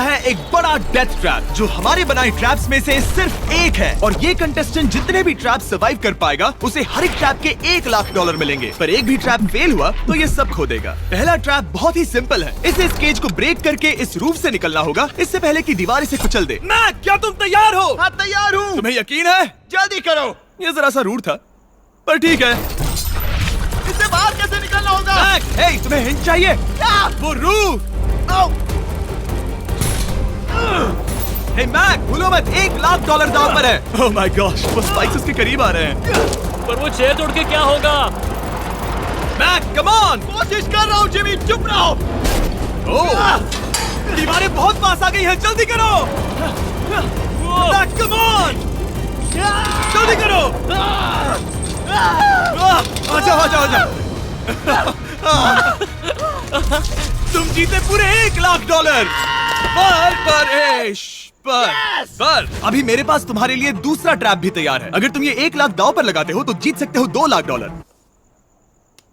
है एक बड़ा डेथ ट्रैप जो हमारे बनाए ट्रैप्स में से सिर्फ एक है, और ये कंटेस्टेंट जितने भी ट्रैप सर्वाइव कर पाएगा उसे हर एक ट्रैप के $1 लाख मिलेंगे। पर एक भी ट्रैप फेल हुआ तो ये सब खो देगा। पहला ट्रैप बहुत ही सिंपल है, इसे इस केज को ब्रेक करके इस रूफ से निकलना होगा इससे पहले कि दीवार इसे कुचल दे। मैक, क्या तुम तैयार हो? हाँ, तैयार हूँ। तुम्हें यकीन है? जल्दी करो। ये जरा सा रूड था पर ठीक है। इससे बाहर कैसे निकलना होगा? मैक, हे, तुम्हें हिंट चाहिए? क्या? वो रूफ। हे मैक, भूलो मत, $1 लाख दांव पर है। ओह माय गॉश, वो स्पाइक्स उसके करीब आ रहे हैं। पर वो चेयर तोड़ के क्या होगा? Mac, come on. कोशिश कर रहा हूँ जिमी, चुप रहो। ओह, दीवारें बहुत पास आ गई हैं, जल्दी करो। मैक, कम ऑन, जल्दी करो। आ जाओ। तुम जीते पूरे $1 लाख। पर अभी मेरे पास तुम्हारे लिए दूसरा ट्रैप भी तैयार है। अगर तुम ये $1 लाख दांव पर लगाते हो तो जीत सकते हो $2 लाख।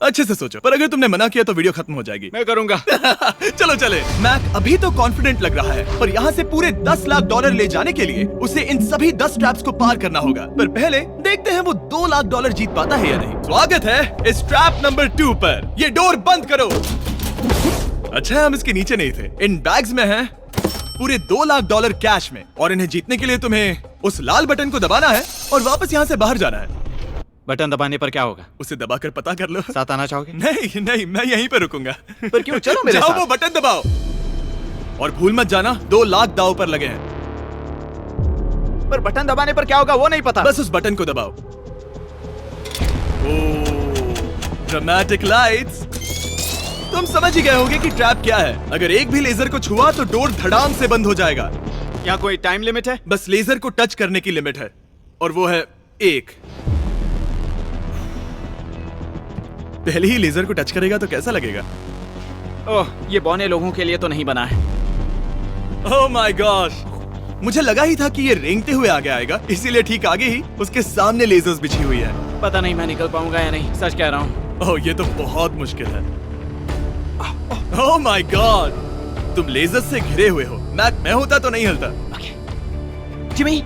अच्छे से सोचो, पर अगर तुमने मना किया तो वीडियो खत्म हो जाएगी। मैं करूंगा। चलो चले। मैक अभी तो कॉन्फिडेंट लग रहा है, पर यहाँ से पूरे $10 लाख ले जाने के लिए उसे इन सभी 10 ट्रैप्स को पार करना होगा। पर पहले देखते हैं वो $2 लाख जीत पाता है या नहीं। स्वागत है इस ट्रैप नंबर 2 पर। ये डोर बंद करो। अच्छा, हम इसके नीचे नहीं थे। इन बैग्स में है पूरे $2 लाख कैश में, और इन्हें जीतने के लिए तुम्हें उस लाल बटन को दबाना है और वापस यहाँ से बाहर जाना है। बटन दबाने पर क्या होगा? उसे दबाकर पता कर लो। साथ आना चाहोगे? नहीं, मैं यहीं पर रुकूंगा। पर क्यों? चलो मेरे जाओ, साथ। वो बटन दबाओ और भूल मत जाना $2 लाख दांव पर लगे हैं। पर बटन दबाने पर क्या होगा वो नहीं पता। बस उस बटन को दबाओ। Dramatic lights. तुम समझ ही गए होगे कि ट्रैप क्या है। अगर एक भी लेजर को छुआ तो डोर धड़ाम से बंद हो जाएगा। यहाँ कोई टाइम लिमिट है? बस लेजर को टच करने की लिमिट है, और वो है 1। पहले ही लेजर को टच करेगा तो कैसा लगेगा? ओह, ये बौने लोगों के लिए तो नहीं बना है। ओह माय गॉश, मुझे लगा ही था कि ये रेंगते हुए आगे आएगा, इसीलिए ठीक आगे ही उसके सामने लेजर्स बिछी हुई है। पता नहीं मैं निकल पाऊंगा या नहीं, सच कह रहा हूँ। ओह, ये तो बहुत मुश्किल है। ओह माय गॉड, तुम लेजर से घिरे हुए हो। मैं होता तो नहीं हिलता। जिमी,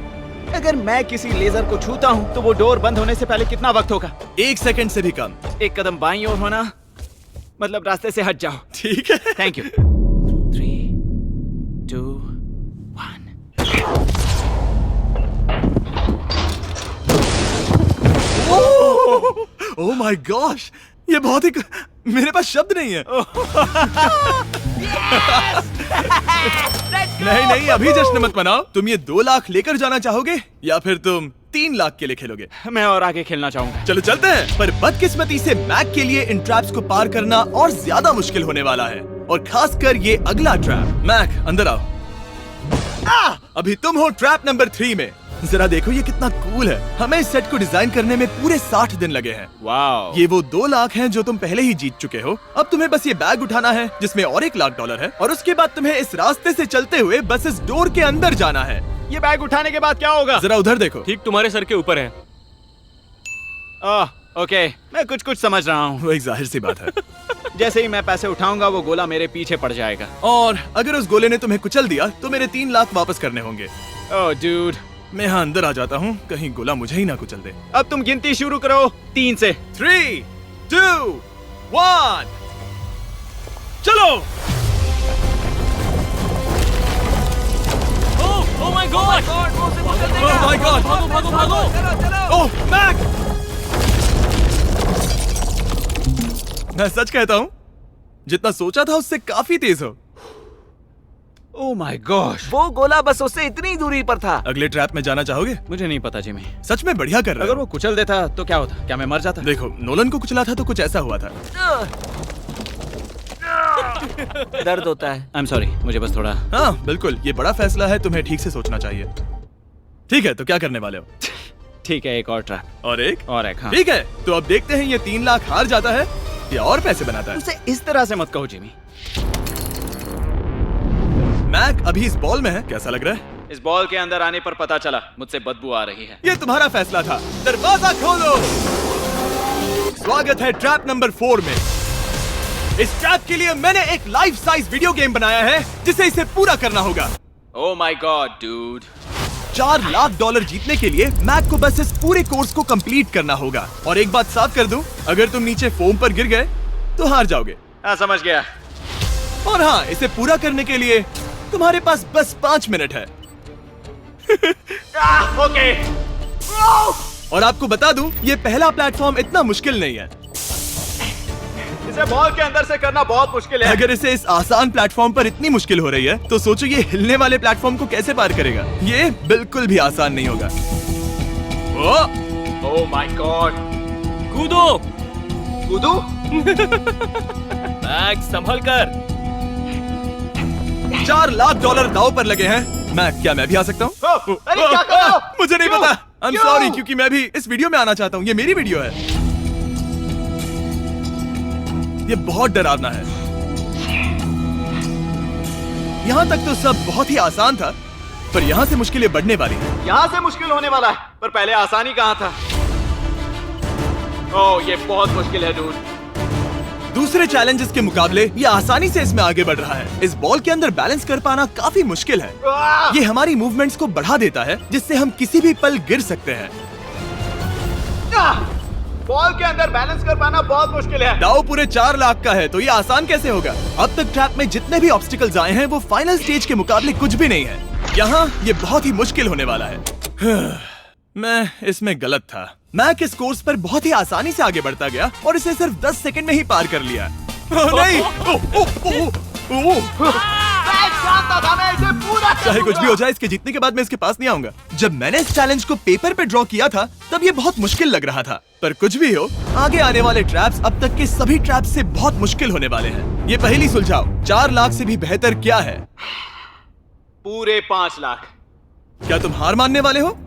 अगर मैं किसी लेजर को छूता हूँ तो वो डोर बंद होने से पहले कितना वक्त होगा? 1 सेकंड से भी कम। 1 कदम बाईं ओर होना, मतलब रास्ते से हट जाओ। ठीक है। Thank you. 3, 2, 1। Oh my gosh, ये बहुत ही मेरे पास शब्द नहीं है। नहीं, अभी जश्न मत मनाओ। तुम ये 2 लाख लेकर जाना चाहोगे या फिर तुम 3 लाख के लिए खेलोगे? मैं और आगे खेलना चाहूंगा। चलो चलते हैं। पर बदकिस्मती से मैक के लिए इन ट्रैप्स को पार करना और ज्यादा मुश्किल होने वाला है, और खासकर ये अगला ट्रैप। मैक, अंदर आओ। अभी तुम हो ट्रैप नंबर 3 में। जरा देखो ये कितना कूल है। हमें इस सेट को डिजाइन करने में पूरे 60 दिन लगे हैं। वाओ। ये वो 2 लाख हैं जो तुम पहले ही जीत चुके हो। अब तुम्हें बस ये बैग उठाना है जिसमें और $1 लाख है, और उसके बाद तुम्हें इस रास्ते से चलते हुए बस इस डोर के अंदर जाना है। ये बैग उठाने के बाद क्या होगा? जरा उधर देखो। ठीक तुम्हारे सर के ऊपर है। ओके, मैं कुछ समझ रहा हूँ। वो एक जाहिर सी बात है। जैसे ही मैं पैसे उठाऊंगा वो गोला मेरे पीछे पड़ जाएगा, और अगर उस गोले ने तुम्हें कुचल दिया तो मेरे 3 लाख वापस करने होंगे। ओह डूड, मैं यहाँ अंदर आ जाता हूँ, कहीं गोला मुझे ही ना कुचल दे। अब तुम गिनती शुरू करो 3 से। 3, 2, 1, चलो। Oh my God! Oh my God! भागो! ओह मैक! मैं सच कहता हूँ, जितना सोचा था उससे काफी तेज हो। ओह माय गॉश, वो गोला बस उससे इतनी दूरी पर था। अगले ट्रैप में जाना चाहोगे? मुझे नहीं पता जिमी। सच में बढ़िया कर रहे अगर हो। वो कुचल देता तो क्या होता? क्या मैं मर जाता? देखो, नोलन को कुचला था तो कुछ ऐसा हुआ था। दर्द होता है। आई एम सॉरी, मुझे बस थोड़ा। हाँ बिल्कुल, ये बड़ा फैसला है, तुम्हें ठीक से सोचना चाहिए। ठीक है, तो क्या करने वाले हो? ठीक है, एक और ट्रैप। और एक? हाँ। ठीक है, तो अब देखते हैं ये 3 लाख हार जाता है या और पैसे बनाता है। उसे इस तरह से मत कहो जिमी। मैक अभी इस बॉल में है, कैसा लग रहा है? इस बॉल के अंदर आने पर पता चला मुझसे बदबू आ रही है। ये तुम्हारा फैसला था। दरवाजा खोलो। स्वागत है ट्रैप नंबर 4 में। इस ट्रैप के लिए मैंने एक लाइफ साइज वीडियो गेम बनाया है जिसे इसे पूरा करना होगा। Oh my God dude. $4 lakh जीतने के लिए मैक को बस इस पूरे कोर्स को कंप्लीट करना होगा। और एक बात साफ कर दूं, अगर तुम नीचे फोम पर गिर गए तो हार जाओगे। हाँ समझ गया। और हाँ, इसे पूरा करने के लिए तुम्हारे पास बस 5 मिनट है। ओके। और आपको बता दूं, ये पहला प्लेटफॉर्म इतना मुश्किल नहीं है। इसे बॉल के अंदर से करना बहुत मुश्किल है। अगर इसे इस आसान प्लेटफॉर्म पर इतनी मुश्किल हो रही है तो सोचो ये हिलने वाले प्लेटफॉर्म को कैसे पार करेगा। ये बिल्कुल भी आसान नहीं होगा। Oh my God. कूदो। कूदू? मैक संभल कर। $4 लाख दाव पर लगे हैं। क्या मैं भी आ सकता हूँ? अरे क्या कर रहे हो? मुझे नहीं क्यों? पता। I'm क्यों? sorry, क्योंकि मैं भी इस वीडियो में आना चाहता हूँ। ये मेरी वीडियो है। ये बहुत डरावना है। यहाँ तक तो सब बहुत ही आसान था, पर यहाँ से मुश्किलें बढ़ने वाली हैं। यहाँ से मुश्किल होने वाला है, पर पहले आसानी कहाँ था? ओह ये बहुत मुश्किल है डूड। दूसरे चैलेंजेस के मुकाबले ये आसानी से इसमें आगे बढ़ रहा है। इस बॉल के अंदर बैलेंस कर पाना काफी मुश्किल है। ये हमारी मूवमेंट्स को बढ़ा देता है, जिससे हम किसी भी पल गिर सकते हैं। बॉल के अंदर बैलेंस कर पाना बहुत मुश्किल है। दाव पूरे 4 लाख का है, तो ये आसान कैसे होगा? अब तक ट्रैप में जितने भी ऑब्स्टिकल्स आए हैं वो फाइनल स्टेज के मुकाबले कुछ भी नहीं है। यहाँ ये बहुत ही मुश्किल होने वाला है। मैं इसमें गलत था। मैक इस कोर्स पर बहुत ही आसानी से आगे बढ़ता गया और इसे सिर्फ 10 सेकंड में ही पार कर लिया। नहीं! चाहे कुछ भी हो जाए, इसके जीतने के बाद मैं इसके पास नहीं आऊंगा। जब मैंने इस चैलेंज को पेपर पे ड्रॉ किया था तब ये बहुत मुश्किल लग रहा था, पर कुछ भी हो, आगे आने वाले ट्रैप्स अब तक के सभी ट्रैप्स से बहुत मुश्किल होने वाले हैं। ये पहली सुलझाओ, 4 लाख से भी बेहतर क्या है? पूरे 5 लाख। क्या तुम हार मानने वाले हो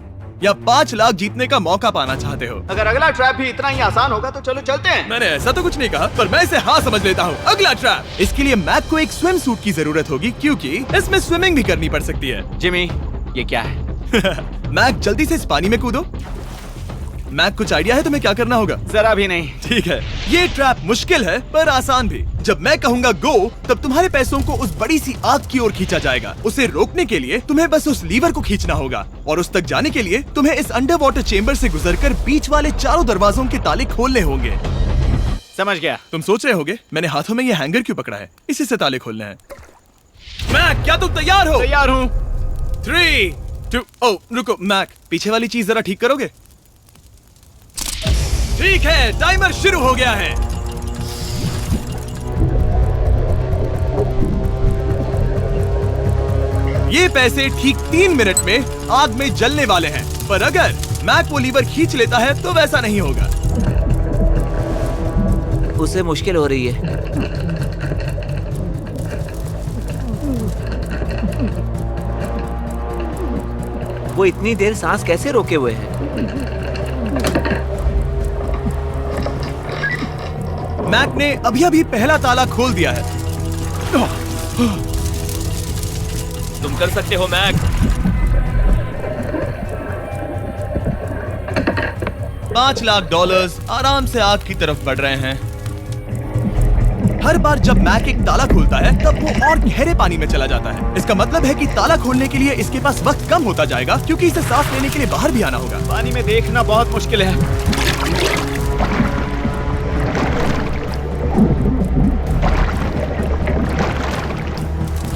या 5 लाख जीतने का मौका पाना चाहते हो? अगर अगला ट्रैप भी इतना ही आसान होगा तो चलो चलते हैं। मैंने ऐसा तो कुछ नहीं कहा, पर मैं इसे हाँ समझ लेता हूँ। अगला ट्रैप। इसके लिए मैक को एक स्विम सूट की जरूरत होगी, क्योंकि इसमें स्विमिंग भी करनी पड़ सकती है। जिमी ये क्या है? मैक जल्दी से इस पानी में कूदो। मैक कुछ आइडिया है तुम्हें क्या करना होगा? जरा भी नहीं। ठीक है, ये ट्रैप मुश्किल है पर आसान भी। जब मैं कहूंगा गो, तब तुम्हारे पैसों को उस बड़ी सी आग की ओर खींचा जाएगा। उसे रोकने के लिए तुम्हें बस उस लीवर को खींचना होगा, और उस तक जाने के लिए तुम्हें इस अंडर वाटर चेम्बर से गुजरकर बीच वाले चारों दरवाजों के ताले खोलने होंगे। समझ गया। तुम सोच रहे होगे मैंने हाथों में ये हैंगर क्यों पकड़ा है? इसी से ताले खोलने हैं। मैक क्या तुम तैयार हो? तैयार हूँ। 3, 2, ओह रुको मैक, पीछे वाली चीज जरा ठीक करोगे? ठीक है, टाइमर शुरू हो गया है। ये पैसे ठीक 3 मिनट में आग में जलने वाले हैं, पर अगर मैक वो लीवर खींच लेता है तो वैसा नहीं होगा। उसे मुश्किल हो रही है। वो इतनी देर सांस कैसे रोके हुए है? मैक ने अभी पहला ताला खोल दिया है। तुम कर सकते हो मैक। $5 लाख आराम से आग की तरफ बढ़ रहे हैं। हर बार जब मैक एक ताला खोलता है तब वो और गहरे पानी में चला जाता है। इसका मतलब है कि ताला खोलने के लिए इसके पास वक्त कम होता जाएगा, क्योंकि इसे सांस लेने के लिए बाहर भी आना होगा। पानी में देखना बहुत मुश्किल है।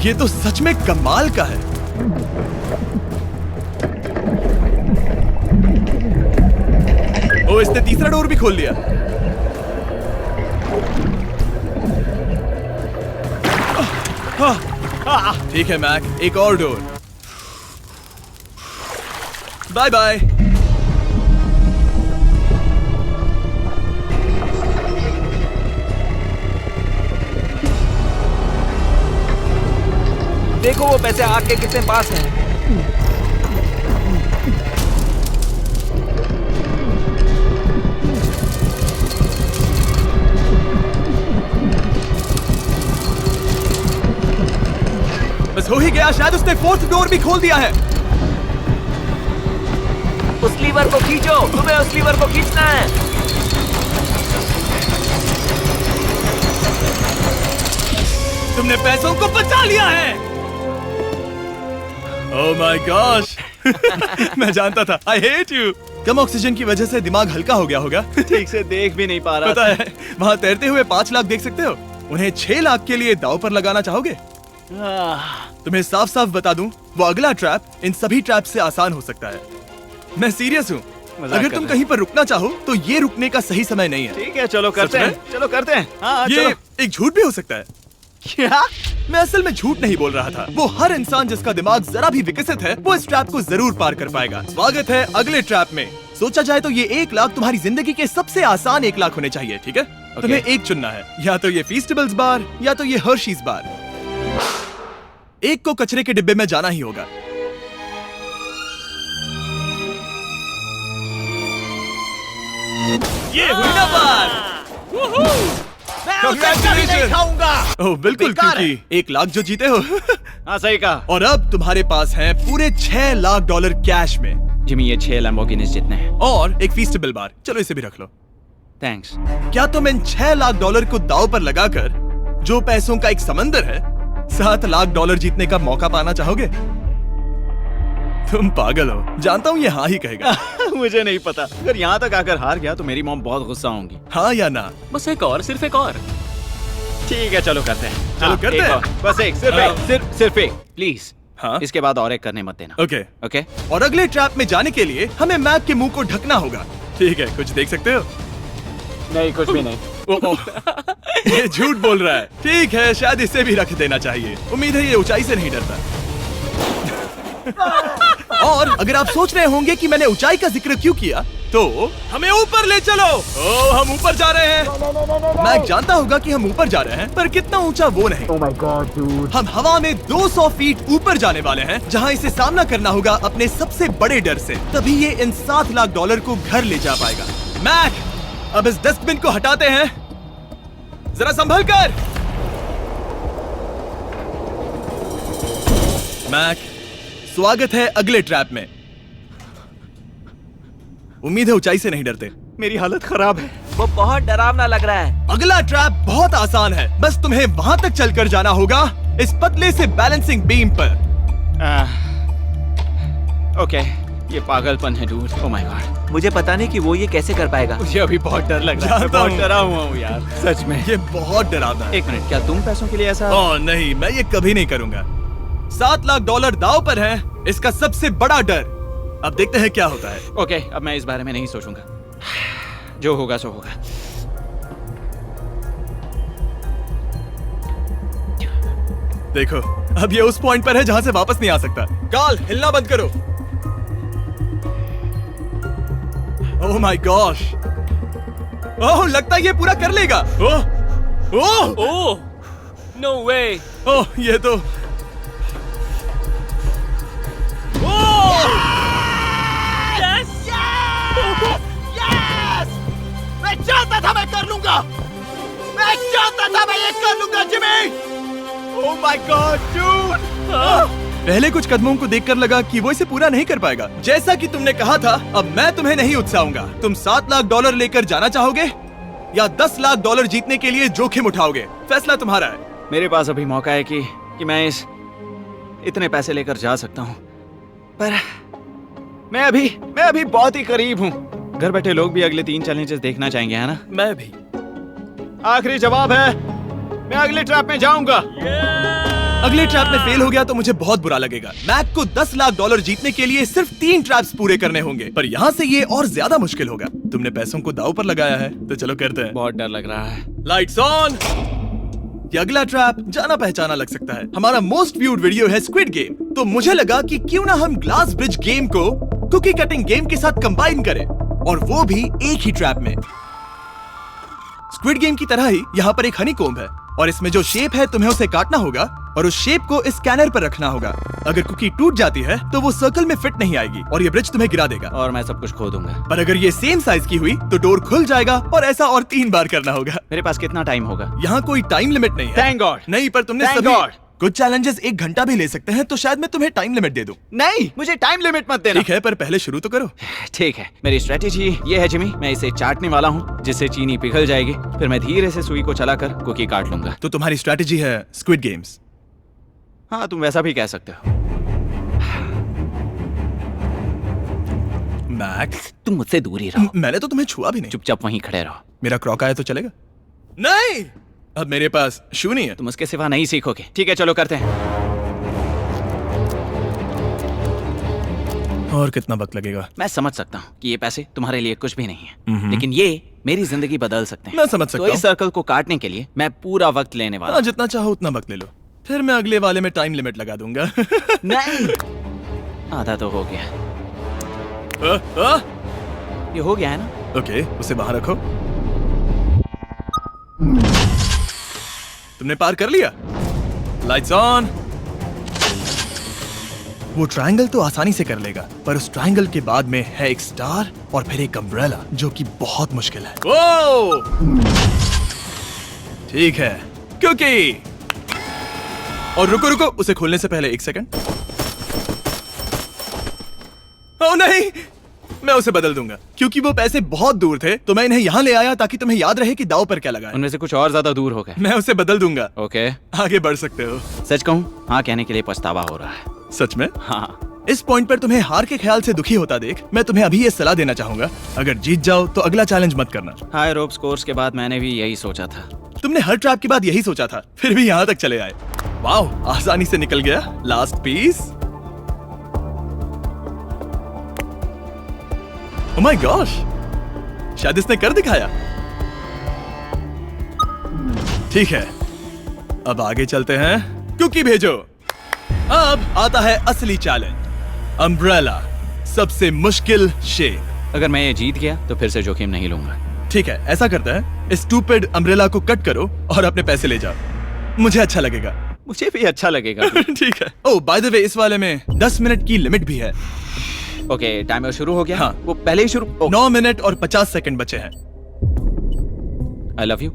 ये तो सच में कमाल का है। ओ, इसने तीसरा डोर भी खोल लिया। ठीक है मैक, एक और डोर। Bye bye. देखो वो पैसे आग के कितने पास हैं। बस हो ही गया, शायद उसने 4th डोर भी खोल दिया है। उस लीवर को खींचो, तुम्हें उस लीवर को खींचना है। तुमने पैसों को बचा लिया है। ओह माय गॉश। मैं जानता था। I hate you. Come oxygen की वजह से दिमाग हल्का हो गया होगा। ठीक से देख भी नहीं पा रहा पता है, वहाँ तैरते हुए 5 लाख देख सकते हो। उन्हें 6 लाख के लिए दांव पर लगाना चाहोगे? तुम्हें साफ साफ बता दूं, वो अगला ट्रैप इन सभी ट्रैप से आसान हो सकता है। मैं सीरियस हूँ। मजाक अगर कर तुम रहे कहीं पर रुकना चाहो तो ये रुकने का सही समय नहीं है। ठीक है, चलो करते सच हैं। में? चलो करते हैं। हाँ, ये चलो। एक झूठ भी हो सकता है। क्या? मैं असल में झूठ नहीं बोल रहा था। वो हर इंसान जिसका दिमाग जरा भी विकसित है, वो इस ट्रैप को जरूर पार कर पाएगा। स्वागत है अगले ट्रैप में। सोचा जाए तो ये 1 लाख तुम्हारी जिंदगी के सबसे आसान 1 लाख होने चाहिए, ठीक है? तुम्हें एक चुनना है, या तो ये फीस्टेबल्स बार या तो ये हर्शीज बार। एक को कचरे के डिब्बे में जाना ही होगा। ये हुई ना बात। नहीं खाऊंगा। ओह बिल्कुल, बेकार है। क्योंकि 1 लाख जो जीते हो। हाँ, सही कहा। और अब तुम्हारे पास है पूरे 6 लाख डॉलर कैश में जिमी, ये 6 लैम्बोर्गिनीज जितने हैं। और एक फीस्टेबल बार। चलो इसे भी रख लो। थैंक्स। क्या तुम इन 6 लाख डॉलर को दांव पर लगाकर, जो पैसों का एक समंदर है, 7 लाख डॉलर जीतने का मौका पाना चाहोगे? तुम पागल हो, जानता हूँ ये हाँ ही कहेगा। मुझे नहीं पता। अगर यहाँ तक आकर हार गया तो मेरी मॉम बहुत गुस्सा होंगी। हाँ या ना? बस एक और, सिर्फ एक और। ठीक है, चलो करते हैं। चलो करते एक हैं। और। बस एक, सिर्फ एक, सिर्फ एक, प्लीज। हाँ? इसके बाद और एक करने मत देना। ओके। ओके? और अगले ट्रैप में जाने के लिए हमें मैक के मुंह को ढकना होगा। ठीक है, कुछ देख सकते हो? नहीं, कुछ भी नहीं। ये झूठ बोल रहा है। ठीक है, शायद इसे भी रख देना चाहिए। उम्मीद है ये ऊंचाई से नहीं डरता। और अगर आप सोच रहे होंगे कि मैंने ऊंचाई का जिक्र क्यों किया, तो हमें ऊपर ले चलो। ओ, हम ऊपर जा रहे हैं। मैं जानता होगा कि हम ऊपर जा रहे हैं, पर कितना ऊंचा वो नहीं। Oh my God, dude. हम हवा में 200 फीट ऊपर जाने वाले हैं, जहां इसे सामना करना होगा अपने सबसे बड़े डर से। तभी ये इन 7 लाख डॉलर को घर ले जा पाएगा। मैक, अब इस डस्टबिन को हटाते हैं। जरा संभल कर। मैक, स्वागत है अगले ट्रैप में। उम्मीद है ऊंचाई से नहीं डरते। मेरी हालत खराब है। वो बहुत डरावना लग रहा है। अगला ट्रैप बहुत आसान है, बस तुम्हें वहां तक चलकर जाना होगा, इस पतले से बैलेंसिंग बीम पर। ओके, ये पागलपन है डूड। ओह माय गॉड, मुझे पता नहीं कि वो ये कैसे कर पाएगा। मुझे अभी बहुत डर लग रहा है। जानता बहुत हूँ। डरा हुआ हूँ यार, सच में। ये बहुत डरावना है। एक मिनट, क्या तुम पैसों के लिए ऐसा? ओह नहीं, मैं ये कभी नहीं करूंगा। 7 लाख डॉलर दांव पर है, इसका सबसे बड़ा डर। अब देखते हैं क्या होता है। ओके, अब मैं इस बारे में नहीं सोचूंगा। जो होगा सो होगा। देखो, अब ये उस पॉइंट पर है जहां से वापस नहीं आ सकता। कार्ल, हिलना बंद करो। ओह माय गॉश। ओह, लगता है ये पूरा कर लेगा। ओह, ओह, ओह, नो वे। ओह, ये तो मैं जानता था मैं कर लूंगा। मैं जानता था मैं ये कर लूंगा Jimmy. Oh my God dude. पहले कुछ कदमों को देखकर लगा कि वो इसे पूरा नहीं कर पाएगा। जैसा कि तुमने कहा था, अब मैं तुम्हें नहीं उकसाऊंगा। तुम 7 लाख डॉलर लेकर जाना चाहोगे या 10 लाख डॉलर जीतने के लिए जोखिम उठाओगे? फैसला तुम्हारा है। मेरे पास अभी मौका है कि मैं इतने पैसे लेकर जा सकता हूँ, पर मैं अभी बहुत ही करीब हूँ। घर बैठे लोग भी अगले 3 चैलेंजेस देखना चाहेंगे, है ना? मैं भी। आखिरी जवाब है, मैं अगले ट्रैप में जाऊंगा। अगले ट्रैप में फेल हो गया तो मुझे बहुत बुरा लगेगा। मैक को 10 लाख डॉलर जीतने के लिए सिर्फ 3 ट्रैप्स पूरे करने होंगे, पर यहाँ से ये और ज्यादा मुश्किल होगा। तुमने पैसों को दांव पर लगाया है, तो चलो करते हैं। बहुत डर लग रहा है। Lights on. ये अगला ट्रैप जाना पहचाना लग सकता है। हमारा मोस्ट व्यूड वीडियो है स्क्विड गेम, तो मुझे लगा कि क्यों ना हम ग्लास ब्रिज गेम को कुकी कटिंग गेम के साथ कंबाइन करें, और वो भी एक ही ट्रैप में। स्क्विड गेम की तरह ही यहाँ पर एक हनीकॉम्ब है, और इसमें जो शेप है तुम्हें उसे काटना होगा और उस शेप को इस स्कैनर पर रखना होगा। अगर कुकी टूट जाती है तो वो सर्कल में फिट नहीं आएगी और ये ब्रिज तुम्हें गिरा देगा। और मैं सब कुछ खो दूंगा। पर अगर ये सेम साइज की हुई तो डोर खुल जाएगा, और ऐसा और 3 बार करना होगा। मेरे पास कितना टाइम होगा? यहाँ कोई टाइम लिमिट नहीं है। Thank God. नहीं, पर तुमने Thank सभी God. कुछ चैलेंजेस 1 घंटा भी ले सकते हैं, तो शायद मैं तुम्हें टाइम लिमिट दे दूं। नहीं, मुझे टाइम लिमिट मत देना। ठीक है, पर पहले शुरू तो करो। ठीक है, मेरी स्ट्रेटेजी ये है जिमी, मैं इसे चाटने वाला हूँ जिससे चीनी पिघल जाएगी, फिर मैं धीरे से सुई को चलाकर कुकी काट लूंगा। तो तुम्हारी स्ट्रेटेजी है स्क्विड गेम्स। हाँ, तुम वैसा भी कह सकते हो। मैक्स, तुम मुझसे दूर ही रहो। मैंने तो तुम्हें छुआ भी नहीं। चुपचाप वहीं खड़े रहो। मेरा क्रॉक आया तो चलेगा? नहीं, अब मेरे पास शू नहीं है। तुम उसके सिवा नहीं सीखोगे। ठीक है, चलो करते हैं। और कितना वक्त लगेगा? मैं समझ सकता हूँ कि ये पैसे तुम्हारे लिए कुछ भी नहीं है, लेकिन ये मेरी जिंदगी बदल सकते हैं। मैं समझ सकता तो हूँ। इस सर्कल को काटने के लिए मैं पूरा वक्त लेने वाला हाँ, हूँ। जितना चाहो उतना वक्त ले लो, फिर मैं अगले वाले में टाइम लिमिट लगा दूंगा। नहीं, आधा तो हो गया। ये हो गया है ना? ओके, उसे बाहर रखो। तुमने पार कर लिया। Lights on. वो ट्रायंगल तो आसानी से कर लेगा, पर उस ट्रायंगल के बाद में है एक स्टार और फिर एक अम्ब्रेला, जो कि बहुत मुश्किल है। ओ! ठीक है, क्योंकि और रुको रुको, उसे खोलने से पहले 1 सेकंड। ओह नहीं, मैं उसे बदल दूंगा, क्योंकि वो पैसे बहुत दूर थे, तो मैं इन्हें यहाँ ले आया ताकि तुम्हें याद रहे कि दाव पर क्या लगा है। उनमें से कुछ और ज्यादा दूर हो गए। मैं उसे बदल दूंगा। ओके, आगे बढ़ सकते हो। सच कहूँ, हाँ कहने के लिए पछतावा हो रहा है। सच में? हाँ। इस पॉइंट पर तुम्हें हार के ख्याल से दुखी होता देख, मैं तुम्हें अभी ये सलाह देना चाहूंगा, अगर जीत जाओ तो अगला चैलेंज मत करना। हाई रोप स्कोर्स के बाद मैंने भी यही सोचा था। तुमने हर ट्रैप के बाद यही सोचा था, फिर भी यहाँ तक चले आए। वाह, आसानी से निकल गया। Last piece. Oh my gosh, शायद इसने कर दिखाया। ठीक है, अब आगे चलते हैं। कुकी भेजो। अब आता है असली चैलेंज, अम्ब्रेला, सबसे मुश्किल शेप। अगर मैं ये जीत गया तो फिर से जोखिम नहीं लूंगा। ठीक है, ऐसा करते हैं, इस स्टूपिड अम्ब्रेला को कट करो और अपने पैसे ले जाओ। मुझे अच्छा लगेगा। मुझे भी अच्छा लगेगा। ठीक है। ओह, बाय द वे, इस वाले में 10 मिनट की लिमिट भी है। ओके, टाइमर शुरू हो गया। हाँ। वो पहले ही शुरू। 9 मिनट और 50 सेकंड बचे हैं। आई लव यू,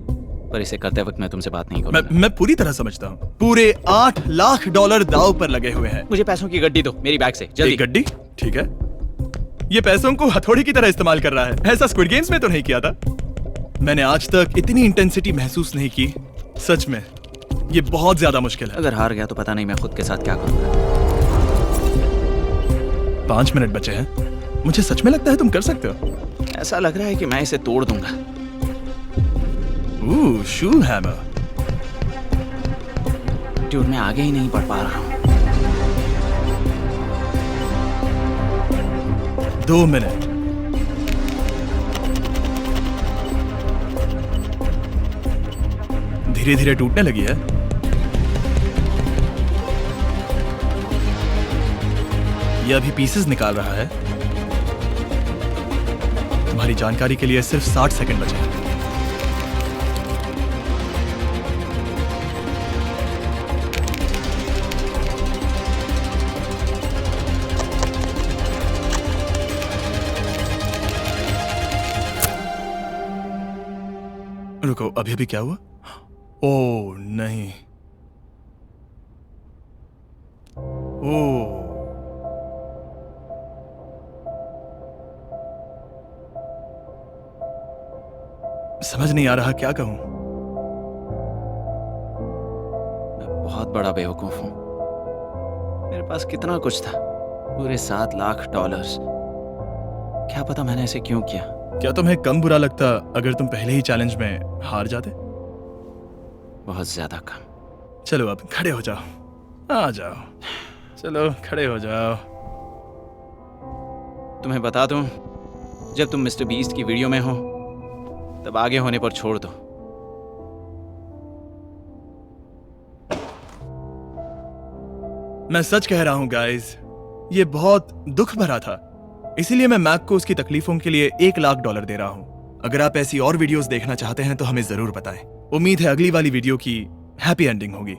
पर इसे करते वक्त मैं तुमसे बात नहीं मैं करूंगा। मैं पूरी तरह समझता हूँ। पूरे $8 लाख दाव पर लगे हुए हैं। मुझे पैसों की गड्डी दो मेरी बैग से, जल्दी। एक गड्डी? ठीक है। ये पैसों को हथौड़ी की तरह इस्तेमाल कर रहा है। ऐसा स्क्विड गेम्स में तो नहीं किया था। मैंने आज तक इतनी इंटेंसिटी महसूस नहीं की। सच में, ये बहुत ज्यादा मुश्किल है। अगर हार गया तो पता नहीं मैं खुद के साथ क्या करूंगा। 5 मिनट बचे हैं। मुझे सच में लगता है तुम कर सकते हो। ऐसा लग रहा है कि मैं इसे तोड़ दूंगा। शू हैमर। ड्यूड, मैं आगे ही नहीं बढ़ पा रहा हूँ। 2 मिनट। धीरे धीरे टूटने लगी है। ये अभी पीसेस निकाल रहा है। तुम्हारी जानकारी के लिए सिर्फ 60 सेकंड बचे हैं। रुको, अभी अभी क्या हुआ? ओह नहीं। ओह, समझ नहीं आ रहा क्या कहूं। मैं बहुत बड़ा बेवकूफ हूँ। मेरे पास कितना कुछ था, पूरे $7 लाख। क्या पता मैंने ऐसे क्यों किया। क्या तुम्हें कम बुरा लगता अगर तुम पहले ही चैलेंज में हार जाते? बहुत ज्यादा कम। चलो अब खड़े हो जाओ, आ जाओ, चलो खड़े हो जाओ। तुम्हें बता दूं, जब तुम मिस्टर बीस्ट की वीडियो में हो तब आगे होने पर छोड़ दो। मैं सच कह रहा हूं गाइस, ये बहुत दुख भरा था, इसीलिए मैं मैक को उसकी तकलीफों के लिए $1 लाख दे रहा हूं। अगर आप ऐसी और वीडियोस देखना चाहते हैं तो हमें जरूर बताएं। उम्मीद है अगली वाली वीडियो की हैप्पी एंडिंग होगी।